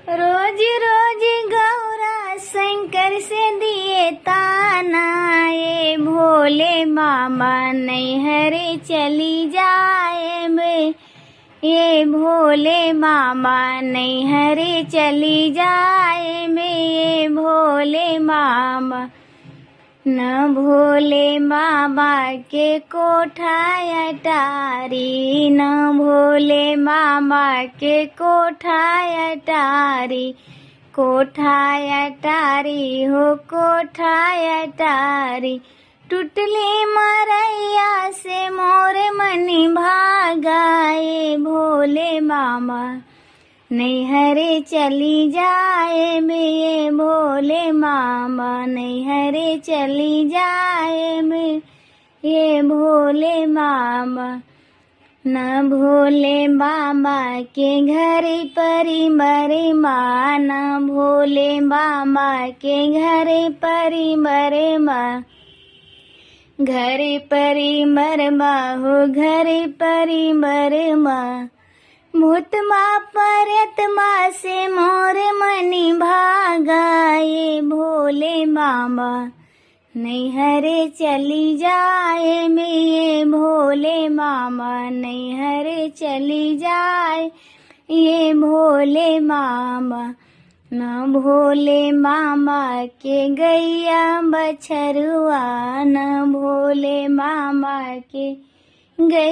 रोज रोज गौरा शंकर से दिए ताना, ये भोले बाबा नैहरे चली जाए में, ये भोले बाबा नैहरे चली जाए में, ये भोले बाबा। न भोले बाबा के कोठा अटारी, न भोले बाबा के कोठा अटारी, कोठा अटारी हो कोठा अटारी। टूटले मरैया से मोर मनी भागाए, भोले बाबा नैहरे चली जाए में, ये भोले बाबा नैहरे चली जाए में, ये भोले बाबा। न भोले बाबा के घर परी मरे माँ, न भोले बाबा के घर परी मरे माँ, घर परी मरमा हो घर परी मरमा। भूतमा परतमा से मोर मनी भागाए, भोले बाबा नैहरे चली जाए में, ये भोले बाबा नैहरे चली जाए, ये भोले बाबा। न भोले बाबा के गैया बछरुआ, न भोले बाबा के गैया